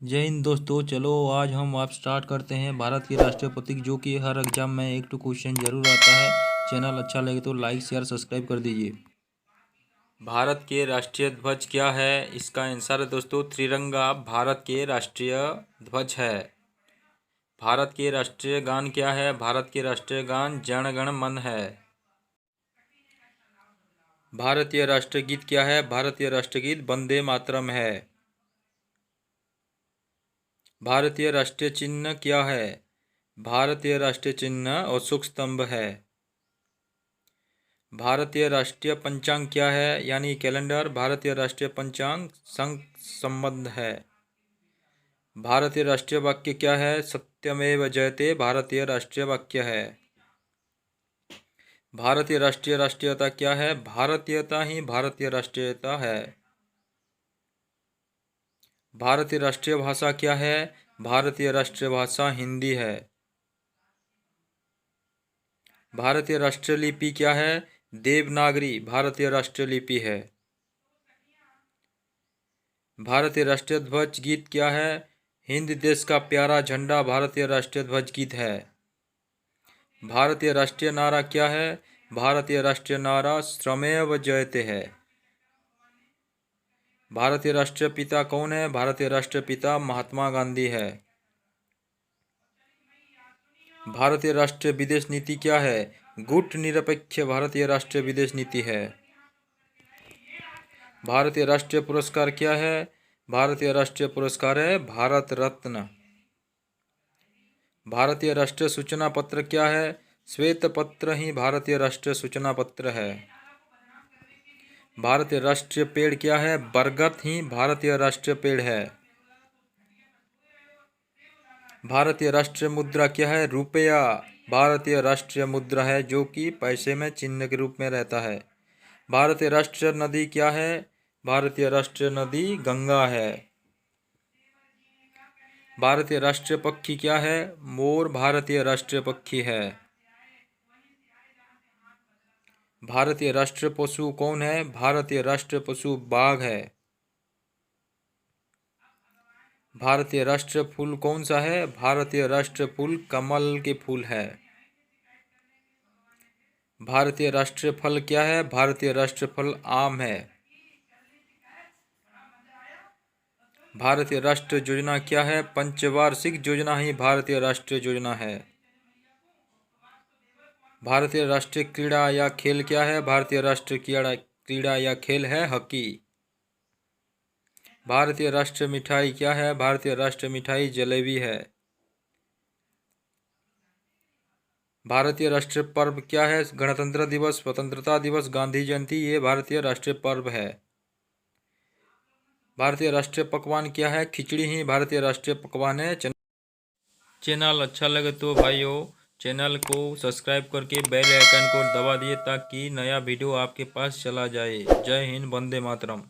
जय हिंद दोस्तों। चलो आज हम आप स्टार्ट करते हैं भारत के राष्ट्रीय प्रतीक, जो कि हर एग्जाम में एक टू क्वेश्चन जरूर आता है। चैनल अच्छा लगे तो लाइक शेयर सब्सक्राइब कर दीजिए। भारत के राष्ट्रीय ध्वज क्या है? इसका आंसर है दोस्तों त्रिरंगा भारत के राष्ट्रीय ध्वज है। भारत के राष्ट्रीय गान क्या है? भारत के राष्ट्रीय गान जन गण मन है। भारतीय राष्ट्रीय गीत क्या है? भारतीय राष्ट्रीय गीत वंदे मातरम है। भारतीय राष्ट्रीय चिन्ह क्या है? भारतीय राष्ट्रीय चिन्ह अशोक स्तंभ है। भारतीय राष्ट्रीय पंचांग क्या है? यानी कैलेंडर। भारतीय राष्ट्रीय पंचांग संघ संबंध है। भारतीय राष्ट्रीय वाक्य क्या है? सत्यमेव जयते भारतीय राष्ट्रीय वाक्य है। भारतीय राष्ट्रीय राष्ट्रीयता क्या है? भारतीयता ही भारतीय राष्ट्रीयता है। भारतीय राष्ट्रीय भाषा क्या है? भारतीय राष्ट्रीय भाषा हिंदी है। भारतीय राष्ट्रीय लिपि क्या है? देवनागरी भारतीय राष्ट्रीय लिपि है। भारतीय राष्ट्रीय ध्वज गीत क्या है? हिंद देश का प्यारा झंडा भारतीय राष्ट्रीय ध्वज गीत है। भारतीय राष्ट्रीय नारा क्या है? भारतीय राष्ट्रीय नारा श्रमेव जयते है। भारतीय राष्ट्रीय पिता कौन है? भारतीय राष्ट्रीय पिता महात्मा गांधी है। भारतीय राष्ट्रीय विदेश नीति क्या है? गुटनिरपेक्ष भारतीय राष्ट्रीय विदेश नीति है। भारतीय राष्ट्रीय पुरस्कार क्या है? भारतीय राष्ट्रीय पुरस्कार है भारत रत्न। भारतीय राष्ट्रीय सूचना पत्र क्या है? श्वेत पत्र ही भारतीय राष्ट्रीय सूचना पत्र है। भारतीय राष्ट्रीय पेड़ क्या है? बरगद ही भारतीय राष्ट्रीय पेड़ है। भारतीय राष्ट्रीय मुद्रा क्या है? रुपया भारतीय राष्ट्रीय मुद्रा है, जो कि पैसे में चिन्ह के रूप में रहता है। भारतीय राष्ट्रीय नदी क्या है? भारतीय राष्ट्रीय नदी गंगा है। भारतीय राष्ट्रीय पक्षी क्या है? मोर भारतीय राष्ट्रीय पक्षी है। भारतीय राष्ट्रीय पशु कौन है? भारतीय राष्ट्रीय पशु बाघ है। भारतीय राष्ट्रीय फूल कौन सा है? भारतीय राष्ट्रीय फूल कमल के फूल है। भारतीय राष्ट्रीय फल क्या है? भारतीय राष्ट्रीय फल आम है। भारतीय राष्ट्रीय योजना क्या है? पंचवार्षिक योजना ही भारतीय राष्ट्रीय योजना है। भारतीय राष्ट्रीय क्रीड़ा या खेल क्या है? भारतीय राष्ट्रीय क्रीड़ा या खेल है हॉकी। भारतीय राष्ट्रीय मिठाई क्या है? भारतीय राष्ट्रीय मिठाई जलेबी है। भारतीय राष्ट्रीय पर्व क्या है? गणतंत्र दिवस, स्वतंत्रता दिवस, गांधी जयंती, ये भारतीय राष्ट्रीय पर्व है। भारतीय राष्ट्रीय पकवान क्या है? खिचड़ी ही भारतीय राष्ट्रीय पकवान है। चैनल अच्छा लगे तो भाइयों चैनल को सब्सक्राइब करके बेल आइकन को दबा दिए, ताकि नया वीडियो आपके पास चला जाए। जय हिंद, वंदे मातरम।